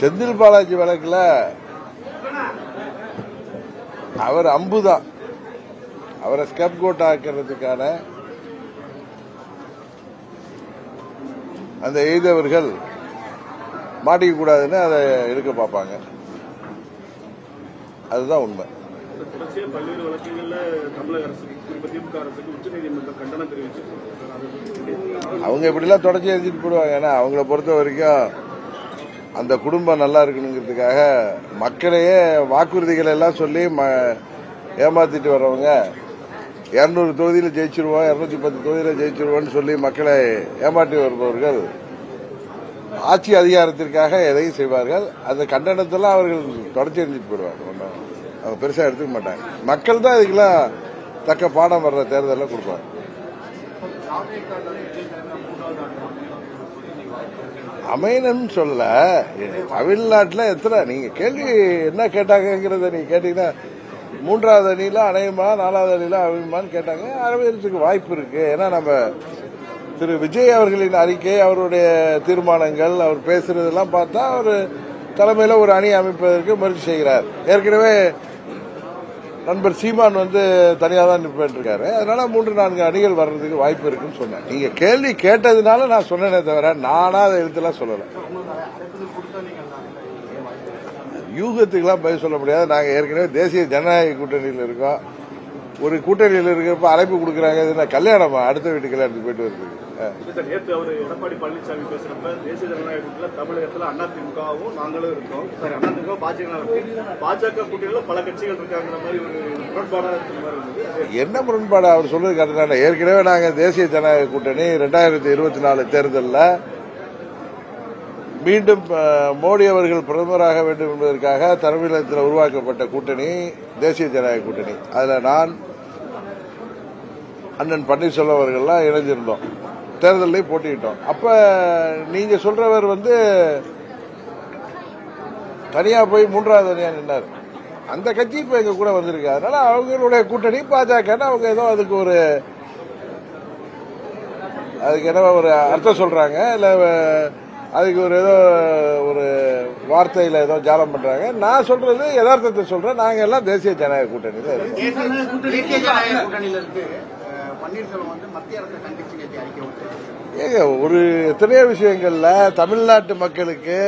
செந்தில் பாலாஜி வழக்குல அவர் அம்புதான், அவரை scape code ஆக்கிறதுக்கான அந்த எய்தவர்கள் மாட்டிக்க கூடாதுன்னு அதை எடுக்க பார்ப்பாங்க. அதுதான் உண்மை. பல்வேறு வழக்குகள்ல தமிழக அரசுக்கு, திமுக அரசுக்கு உச்சநீதிமன்றம் கண்டனம் தெரிவிச்சு அவங்க இப்படிலாம் தொடர்ச்சி எழுதிட்டு போடுவாங்க. ஏன்னா அவங்கள பொறுத்த வரைக்கும் அந்த குடும்பம் நல்லா இருக்கணுங்கிறதுக்காக மக்களையே வாக்குறுதிகள் எல்லாம் சொல்லி ஏமாத்திட்டு வர்றவங்க 200 தொகுதியில் ஜெயிச்சிருவோம், 210 தொகுதியில் ஜெயிச்சிருவோம்னு சொல்லி மக்களை ஏமாற்றி வருபவர்கள் ஆட்சி அதிகாரத்திற்காக எதையும் செய்வார்கள். அந்த கண்டனத்தெல்லாம் அவர்கள் தொடர்ச்சி எழுதிட்டு போயிடுவாங்க. ஒன்றும் அவங்க பெருசாக எடுத்துக்க மாட்டாங்க. மக்கள் தான் இதுக்கெல்லாம் தக்க பாடம் வர்ற தேர்தலில் கொடுப்பாங்க. அமையணும்னு சொல்ல தமிழ்நாட்டில் எத்தனை நீங்க கேள்வி என்ன கேட்டாங்கிறத நீங்க கேட்டீங்கன்னா 3வது அணியில அணையுமா 4வது அணியில அமையுமான்னு கேட்டாங்க. அமையறதுக்கு வாய்ப்பு இருக்கு. ஏன்னா நம்ம திரு விஜய் அவர்களின் அறிக்கை, அவருடைய தீர்மானங்கள், அவர் பேசுறதெல்லாம் பார்த்தா அவர் தலைமையில ஒரு அணி அமைப்பதற்கு முயற்சி செய்கிறார். ஏற்கனவே நண்பர் சீமான் தனியாக தான் நிற்பேன் இருக்காரு. அதனால 3-4 அணிகள் வர்றதுக்கு வாய்ப்பு இருக்குன்னு சொன்னேன். நீங்க கேள்வி கேட்டதுனால நான் சொன்னேனே தவிர நானா அதை எழுத்துலாம் சொல்லல. யூகத்துக்கெல்லாம் பதில் சொல்ல முடியாது. நாங்க ஏற்கனவே தேசிய ஜனநாயக கூட்டணியில் இருக்கோம். ஒரு கூட்டணியில் இருக்கிறப்ப அழைப்பு கொடுக்குறாங்க. இது கல்யாணமா, அடுத்த வீட்டு கல்யாணத்துக்கு போயிட்டு வருது. நேற்று அவர் எடப்பாடி பழனிசாமி பேசுறப்ப தேசிய ஜனநாயக கூட்டணியில் தமிழகத்தில் அதிமுகவும் நாங்களும் இருக்கோம். சரி, அதிமுக பாஜக கூட்டணியில் பல கட்சிகள் இருக்காங்கிற மாதிரி ஒரு முரண்பாடாக என்ன முரண்பாடு அவர் சொல்றது கரெக்டான. ஏற்கனவே நாங்கள் தேசிய ஜனநாயக கூட்டணி 2024 தேர்தலில் மீண்டும் மோடி அவர்கள் பிரதமராக வேண்டும் என்பதற்காக தமிழகத்தில் உருவாக்கப்பட்ட கூட்டணி தேசிய ஜனநாயக கூட்டணி. அதில் நான், அண்ணன் பன்னீர்செல்வம் அவர்கள்லாம் இணைஞ்சிருந்தோம். தேர்தலையும் போட்டிட்டோம். அப்ப நீங்க சொல்றவர் தனியா போய் 3வது அணியா நின்னார். அந்த கட்சி இப்ப எங்க கூட வந்திருக்கு. அதனால அவங்களுடைய கூட்டணி பாஜக அவங்க ஏதோ அதுக்கு என்ன ஒரு அர்த்தம் சொல்றாங்க, இல்ல அதுக்கு ஏதோ ஒரு வார்த்தையில ஏதோ ஜாலம் பண்றாங்க. நான் சொல்றது யதார்த்தத்தை சொல்றேன். நாங்க எல்லாம் தேசிய ஜனநாயக கூட்டணியில ஏங்க ஒரு எத்தனையோ விஷயங்கள்ல தமிழ்நாட்டு மக்களுக்கு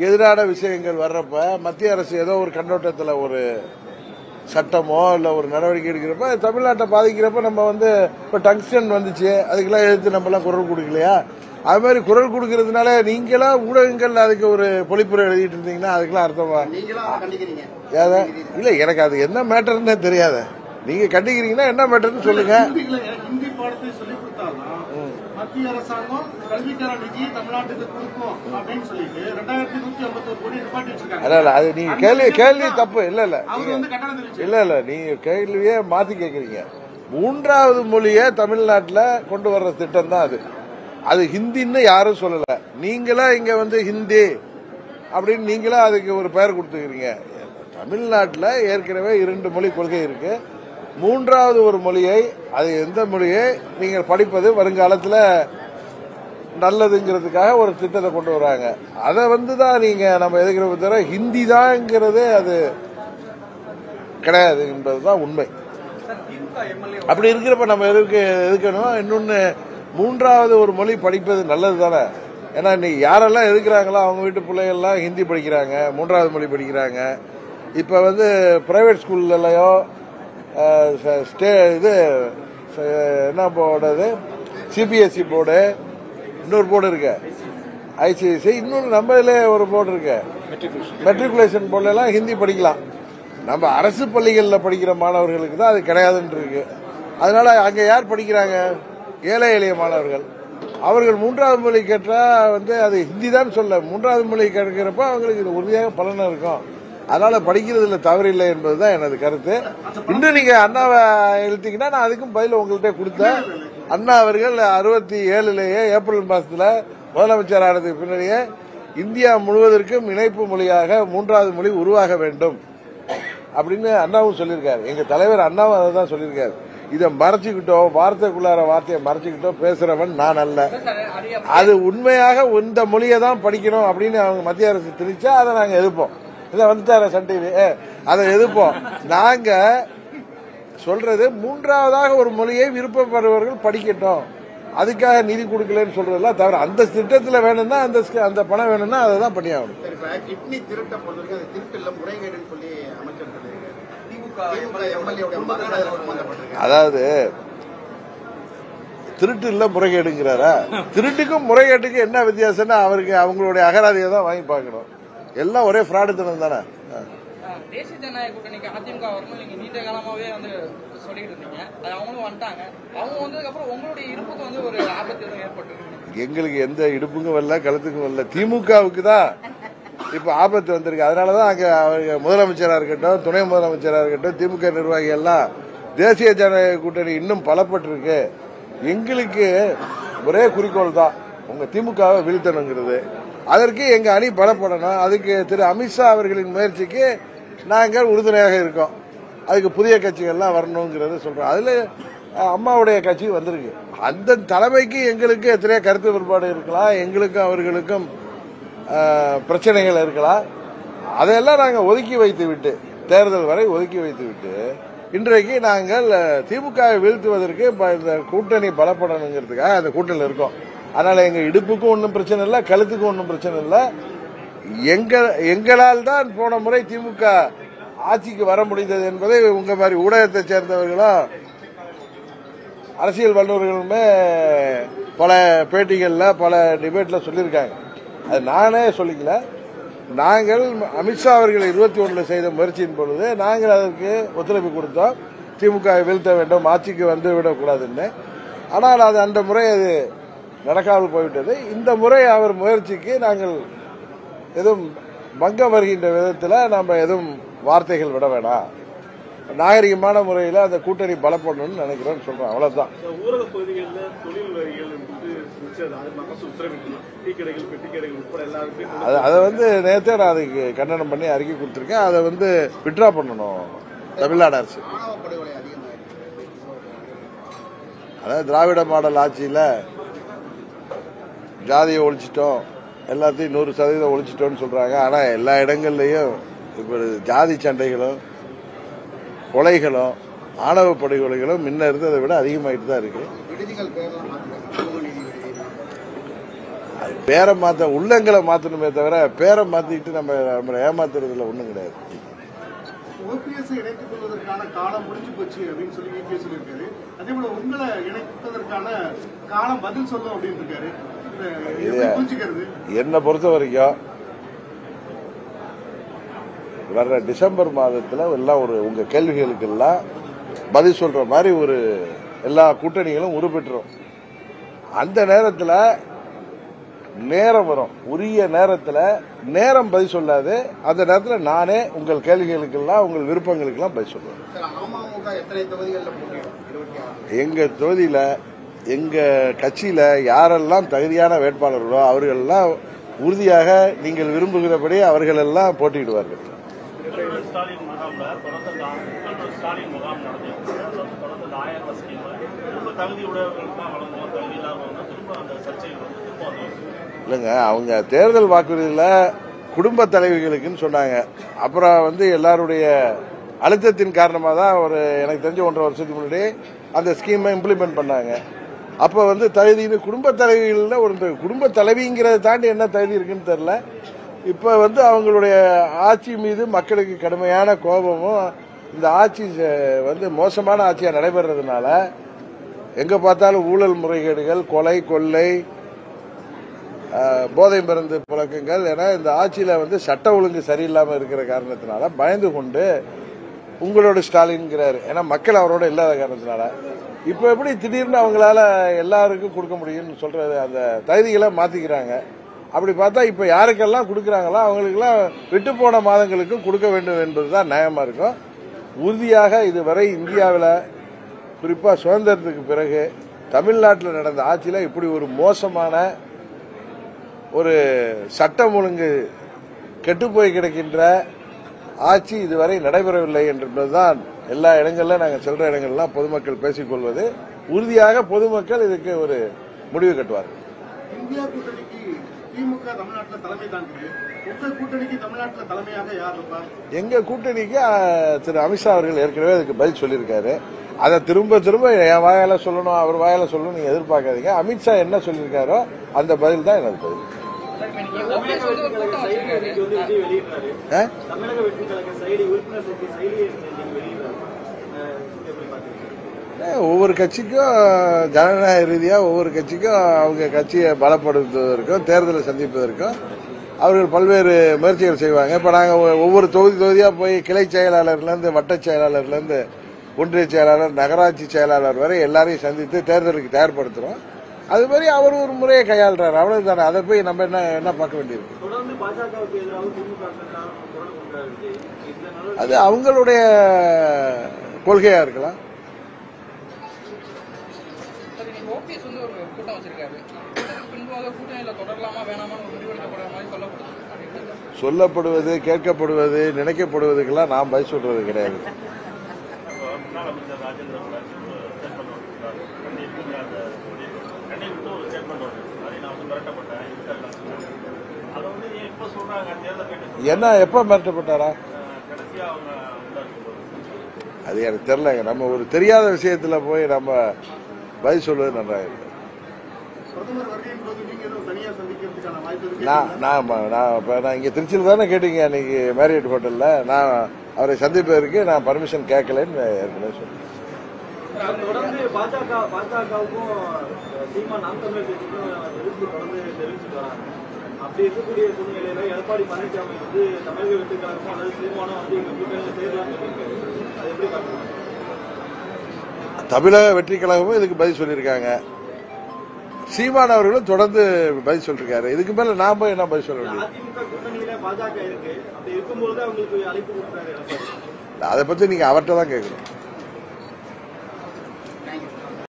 எதிரான விஷயங்கள் வர்றப்ப மத்திய அரசு ஏதோ ஒரு கண்ணோட்டத்தில் ஒரு சட்டமோ இல்ல ஒரு நடவடிக்கை எடுக்கிறப்ப தமிழ்நாட்டை பாதிக்கிறப்ப நம்ம இப்ப டங்ஸ்டன் வந்துச்சு, அதுக்கெல்லாம் எதிர்த்து நம்ம எல்லாம் குரல் கொடுக்கலையா? அது மாதிரி குரல் கொடுக்கறதுனால நீங்களா ஊடகங்கள் அதுக்கு ஒரு பொழிப்புரை எழுதிட்டு இருந்தீங்கன்னா அதுக்கெல்லாம் அர்த்தமா? இல்ல, எனக்கு அது என்ன மேட்டர்னே தெரியாத. நீங்க கண்டிக்கிறீங்கன்னா என்ன மேட்டர்னு சொல்லுங்க. ஹிந்தி பாடத்தை சொல்லிக் கொடுத்தாலும் மத்திய அரசாங்கம் கல்விக்கான நிதியை தமிழ்நாட்டுக்கு கொடுக்கும் அப்படின்னு சொல்லிட்டு 2151 கோடி நிப்பாட்டி வச்சிருக்காங்க. இல்ல, அது நீங்க கேள்வி தப்பு. இல்ல நீங்க கேள்வியே மாத்தி கேக்குறீங்க. 3வது மொழியை தமிழ்நாட்டில் கொண்டு வர்ற திட்டம் தான் அது. அது ஹிந்தின்னு யாரும் சொல்லல. நீங்களா இங்க ஹிந்தி அப்படின்னு நீங்களா அதுக்கு ஒரு பெயர் கொடுத்துக்கிறீங்க. தமிழ்நாட்டில் ஏற்கனவே 2 மொழி கொள்கை இருக்கு. 3வது ஒரு மொழியை, அது எந்த மொழியை நீங்கள் படிப்பது வருங்காலத்தில் நல்லதுங்கிறதுக்காக ஒரு திட்டத்தை கொண்டு வராங்க. அதை தான் நீங்க நம்ம எதுக்கிறப்ப தவிர ஹிந்தி தான்ங்கிறது அது கிடையாது என்பதுதான் உண்மை. அப்படி இருக்கிறப்ப நம்ம எதுக்கணும்? இன்னொன்னு 3வது ஒரு மொழி படிப்பது நல்லது தானே. ஏன்னா இன்னைக்கு யாரெல்லாம் எதுக்குறாங்களோ அவங்க வீட்டு பிள்ளைகள்லாம் ஹிந்தி படிக்கிறாங்க, 3வது மொழி படிக்கிறாங்க. இப்ப பிரைவேட் ஸ்கூல்லயோ இது என்ன போர்டு, சிபிஎஸ்இ போர்டு, இன்னொரு போர்டு இருக்கு, ஐசிஐசி, இன்னொரு நம்ம இதுல ஒரு போர்டு இருக்கு, மெட்ரிகுலேஷன் போர்டுல எல்லாம் ஹிந்தி படிக்கலாம். நம்ம அரசு பள்ளிகளில் படிக்கிற மாணவர்களுக்கு தான் அது கிடையாதுன்னு இருக்கு. அதனால அங்க யார் படிக்கிறாங்க? ஏழை எளிய மாணவர்கள். அவர்கள் 3வது மொழி கேட்டா அது ஹிந்தி தான் சொல்ல, 3வது மொழி கேட்கிறப்ப அவங்களுக்கு இது உறுதியாக பலன் இருக்கும். அதனால படிக்கிறதுல தவறில்லை என்பதுதான் எனது கருத்து. இன்னும் நீங்க அண்ணாவை எழுத்தீங்கன்னா நான் அதுக்கும் பதில் உங்கள்கிட்ட கொடுத்தேன். அண்ணா அவர்கள் 67 ஏப்ரல் மாசத்துல முதலமைச்சர் ஆனதுக்கு பின்னாடியே இந்தியா முழுவதற்கும் இணைப்பு மொழியாக 3வது மொழி உருவாக வேண்டும் அப்படின்னு அண்ணாவும் சொல்லியிருக்காரு. எங்க தலைவர் அண்ணாவும் அதை தான் சொல்லியிருக்காரு. இதை மறைச்சுக்கிட்டோ வார்த்தைக்குள்ளார வார்த்தையை மறைச்சுக்கிட்டோ பேசுறவன் நான் அல்ல. அது உண்மையாக இந்த மொழியை தான் படிக்கணும் அப்படின்னு அவங்க மத்திய அரசு திணிச்சா அதை நாங்க எதிர்ப்போம். இதை வந்துட்டார சன் டிவி, அதை எதிர்ப்போம். நாங்க சொல்றது மூன்றாவதாக ஒரு மொழியை விருப்பப்படுபவர்கள் படிக்கட்டும், அதுக்காக நிதி கொடுக்கலன்னு சொல்றதெல்லாம் தவிர அந்த திட்டத்தில் வேணும்னா அந்த பணம் வேணும்னா அதை தான் பண்ணியாகணும். கிட்னி திருட்ட பொறுத்தவரைக்கும் அது திருட்டுல முறைகேடுன்னு சொல்லி அமைச்சர் அதாவது திருட்டு இல்ல முறைகேடுங்கிறாரா? திருட்டுக்கும் முறைகேட்டுக்கும் என்ன வித்தியாசம்னா அவருக்கு அவங்களுடைய அகராதியை தான் வாங்கி பார்க்கணும். எல்லாம் ஒரே ஃப்ராடுத்தனம் தானே. தேசிய ஜனநாயக கூட்டணிக்கு அதிமுக வரணும் நீங்க நீண்ட காலமாவே வந்து சொல்லிட்டு இருந்தீங்க. அது அவங்களும் வந்துட்டாங்க. அவங்க வந்ததுக்கு அப்புறம் உங்களுடைய இருப்புக்கு வந்து ஒரு ஆபத்து எதுவும் ஏற்பட்டு? எங்களுக்கு எந்த இடுப்புக்கும் வரல, கழுத்துக்கும் வரல. திமுகவுக்கு தான் இப்ப ஆபத்து வந்திருக்கு. அதனாலதான் அங்க முதலமைச்சரா இருக்கட்டும், துணை முதலமைச்சரா இருக்கட்டும், திமுக நிர்வாகிகள் எல்லாம் தேசிய ஜனநாயக கூட்டணி இன்னும் பலப்பட்டிருக்கு. எங்களுக்கு ஒரே குறிக்கோள் தான், உங்க திமுகவை வீழ்த்தணுங்கிறது. அதற்கு எங்க அணி பலப்படணும். அதுக்கு திரு அமித்ஷா அவர்களின் முயற்சிக்கு நாங்கள் உறுதுணையாக இருக்கோம். அதுக்கு புதிய கட்சிகள்லாம் வரணுங்கிறத சொல்றோம். அதுல அம்மாவுடைய கட்சி வந்திருக்கு. அந்த தலைமைக்கு எங்களுக்கு எத்தனையோ கருத்து வேறுபாடு இருக்கலாம், எங்களுக்கும் அவர்களுக்கும் பிரச்சனைகள் இருக்கலாம். அதையெல்லாம் நாங்கள் ஒதுக்கி வைத்து விட்டு, தேர்தல் வரை ஒதுக்கி வைத்து விட்டு, இன்றைக்கு நாங்கள் திமுகவை வீழ்த்துவதற்கு இந்த கூட்டணி பலப்படணுங்கிறதுக்காக அந்த கூட்டணியில் இருக்கோம். அதனால எங்க இடுப்புக்கும் ஒன்றும் பிரச்சனை இல்லை, கழுத்துக்கும் ஒன்றும் பிரச்சனை இல்லை. எங்களால் தான் போன முறை திமுக ஆட்சிக்கு வர முடிந்தது என்பதை உங்க மாதிரி ஊடகத்தை சேர்ந்தவர்களும் அரசியல் வல்லுநர்களுமே பல பேட்டிகள்ல பல டிபேட்ல சொல்லியிருக்காங்க. அது நானே சொல்லிக்கல. நாங்கள் அமித்ஷா அவர்கள் 21 செய்த முயற்சியின் பொழுது நாங்கள் அதற்கு ஒத்துழைப்பு கொடுத்தோம். திமுக வீழ்த்த வேண்டும், ஆட்சிக்கு வந்து விடக்கூடாதுன்னு. ஆனால் அது அந்த முறை அது நடக்காமல் போய்விட்டது. இந்த முறை அவர் முயற்சிக்கு நாங்கள் எதுவும் பங்கம் வருகின்ற விதத்தில் நம்ம எதுவும் வார்த்தைகள் விட வேணாம், நாகரிகமான முறையில் அந்த கூட்டணி பலப்படணும்னு நினைக்கிறோம்னு சொல்றோம். அவ்வளவுதான். ஊரக பகுதிகளில் தொழில் வரிகள் அதை வந்து நேற்றே நான் அதுக்கு கண்டனம் பண்ணி அறிக்கை கொடுத்திருக்கேன். அதை வந்து விட்ரா பண்ணணும் தமிழ்நாடு அரசு. அதாவது திராவிட மாடல் ஆட்சியில ஜாதியை ஒழிச்சிட்டோம், எல்லாத்தையும் 100% ஒழிச்சிட்டோம்னு சொல்றாங்க. ஆனா எல்லா இடங்கள்லயும் இப்ப ஜாதி சண்டைகளும் கொலைகளும் ஆணவ படுகொலைகளும் முன்ன இருந்ததை விட அதிகமாயிட்டு தான் இருக்கு. பேரை மாத்த உள்ளங்களை மாத்தணுமே தவிர பேரை மாத்திட்டு நம்ம ஏமாத்துறதுல ஒண்ணும் கிடையாது. ஓபிஎஸ் இணைத்துக் கொள்வதற்கான காலம் முடிஞ்சு போச்சு அப்படின்னு சொல்லி இபிஎஸ் சொல்லியிருக்காரு. அதே போல உங்களை இணைப்பதற்கான காலம் பதில் சொல்லும் அப்படின்னு இருக்காரு. என்னை பொறுத்த வரைக்கும் வர்ற டிசம்பர் மாதத்துல எல்லாம் உங்க கேள்விகளுக்கு எல்லாம் பதில் சொல்ற மாதிரி எல்லா கூட்டணிகளும் உருப்பெற்றோம். அந்த நேரத்தில் நேரம் வரும், உரிய நேரத்தில் நேரம் பதில் சொல்லாது. அந்த நேரத்தில் நானே உங்கள் கேள்விகளுக்கெல்லாம் உங்கள் விருப்பங்களுக்கெல்லாம் பதில் சொல்லுவேன். எங்க தொகுதியில எங்க கட்சியில யாரெல்லாம் தகுதியான வேட்பாளர்களோ அவர்களெல்லாம் உறுதியாக நீங்கள் விரும்புகிறபடி அவர்கள் எல்லாம் போட்டியிடுவார்கள். இல்லைங்க, அவங்க தேர்தல் வாக்குறுதியில் குடும்ப தலைவிகளுக்குன்னு சொன்னாங்க. அப்புறம் எல்லாருடைய அழுத்தத்தின் காரணமாக தான் எனக்கு தெரிஞ்ச 1.5 வருஷத்துக்கு முன்னாடி அந்த ஸ்கீமை இம்ப்ளிமெண்ட் பண்ணாங்க. அப்போ தகுதின்னு குடும்ப தலைவிகளில் குடும்ப தலைவிங்கிறத தாண்டி என்ன தகுதி இருக்குன்னு தெரியல. இப்போ அவங்களுடைய ஆட்சி மீது மக்களுக்கு கடுமையான கோபமும், இந்த ஆட்சி மோசமான ஆட்சியாக நடைபெறதுனால எங்க பார்த்தாலும் ஊழல் முறைகேடுகள், கொலை கொள்ளை, போதை மருந்து புழக்கங்கள் என இந்த ஆட்சியில சட்ட ஒழுங்கு சரியில்லாம இருக்கிற காரணத்தினால பயந்து கொண்டு உங்களோட ஸ்டாலின்ங்கிறாரு. ஏன்னா மக்கள் அவரோட இல்லாத காரணத்தினால இப்ப எப்படி திடீர்னு அவங்களால எல்லாருக்கும் கொடுக்க முடியும்னு சொல்றது, அந்த தகுதிகளை மாத்திக்கிறாங்க. அப்படி பார்த்தா இப்ப யாருக்கெல்லாம் கொடுக்கறாங்களோ அவங்களுக்கெல்லாம் விட்டு போன மாதங்களுக்கும் கொடுக்க வேண்டும் என்பதுதான் நியாயமா இருக்கும். உறுதியாக இதுவரை இந்தியாவில் குறிப்பா சுதந்திரத்துக்கு பிறகு தமிழ்நாட்டில் நடந்த ஆட்சியில இப்படி ஒரு மோசமான சட்டம் ஒழுங்கு கெட்டுப்போய் கிடக்கின்ற ஆட்சி இதுவரை நடைபெறவில்லை என்பதுதான் எல்லா இடங்கள்ல நாங்கள் செல்ற இடங்கள்லாம் பொதுமக்கள் பேசிக்கொள்வது உறுதியாக பொதுமக்கள் இதுக்கு ஒரு முடிவு கட்டுவார்கள். இந்தியா கூட்டணிக்கு திமுக தமிழ்நாட்டில் தலைமை தாங்குது. உங்க கூட்டணிக்கு தமிழ்நாட்டில் தலைமையாக யார் இருப்பார்? எங்க கூட்டணிக்கு திரு அமித்ஷா அவர்கள் ஏற்கனவே அதுக்கு பதில் சொல்லியிருக்காரு. அதை திரும்ப திரும்ப என் வாயால சொல்லணும் அவர் வாயால சொல்லணும் நீங்க எதிர்பார்க்காதீங்க. அமித்ஷா என்ன சொல்லியிருக்காரோ அந்த பதில் தான் எனக்கு பதில். தமிழக வெற்றி கழக செயலி உறுப்பினர் சேர்க்கை செயலியை வெளியிடுறாரு. ஒவ்வொரு கட்சிக்கும் ஜனநாயக ரீதியா ஒவ்வொரு கட்சிக்கும் அவங்க கட்சியை பலப்படுத்துவதற்கும் தேர்தலை சந்திப்பதற்கும் அவர்கள் பல்வேறு முயற்சிகள் செய்வாங்க. இப்ப நாங்கள் ஒவ்வொரு தொகுதியா போய் கிளை செயலாளர்லேருந்து வட்ட செயலாளர்லேருந்து ஒன்றிய செயலாளர் நகராட்சி செயலாளர் வரை எல்லாரையும் சந்தித்து தேர்தலுக்கு தயார்படுத்துறோம். அது மாதிரி அவர் ஒரு முறையை கையாளுறாரு. அவ்வளவு தானே. அதை போய் நம்ம என்ன பார்க்க வேண்டியிருக்கு. தொடர்ந்து பாஜகவுக்கு எதிராக திமுக அது அவங்களுடைய கொள்கையா இருக்கலாம். ஓபிஎஸ் வந்து ஒரு கூட்டம் வச்சிருக்காரு. பின்பாக கூட்டணியில தொடரலாமா வேணாமான்னு முடிவெடுக்கப்படுற மாதிரி சொல்லப்படுவது கேட்கப்படுவது நினைக்கப்படுவதுக்கெல்லாம் நான் பதில் சொல்றது கிடையாது. முன்னாள் அமைச்சர் ராஜேந்திர என்ன எப்ப மிரட்டப்பட்டாரா? அது எனக்கு தெரியலங்க. நம்ம ஒரு தெரியாத விஷயத்துல போய் நம்ம பதில் சொல்வது நன்றாக இருக்கு. நான் இங்க திருச்சியில் தானே கேட்டீங்க அன்னைக்கு மேரியட் ஹோட்டல்ல. நான் அவரை சந்திப்பதற்கு நான் பர்மிஷன் கேட்கலன்னு ஏற்கனவே சொன்னேன். தொடர்ந்து பாஜகவுக்கும் சீமா நாம் தமிழர் கட்சிக்கும் எதிர்ப்பு தொடர்ந்து தெரிவிச்சுட்டு வராங்க. அப்படி இருக்கக்கூடிய சூழ்நிலையில எடப்பாடி பழனிசாமி வந்து தமிழக வெற்றி கழகமும் அல்லது சீமானம் வந்து எங்க கூட்டணியில் சேரலாம்னு சொல்லியிருக்காரு. அது எப்படி பார்க்கணும்? தமிழக வெற்றி கழகமும் இதுக்கு பதில் சொல்லியிருக்காங்க. சீமான் அவர்களும் தொடர்ந்து பதில் சொல்லிருக்காரு. இதுக்கு மேல நான் போய் என்ன பதில் சொல்ல முடியும்? அதிமுக கூட்டணியில பாஜக இருக்கு. அப்படி இருக்கும்போது அவங்களுக்கு அழைப்பு கொடுக்குறாரு எடப்பாடி. அதை பத்தி நீங்க அவர்கிட்ட தான் கேட்கணும்.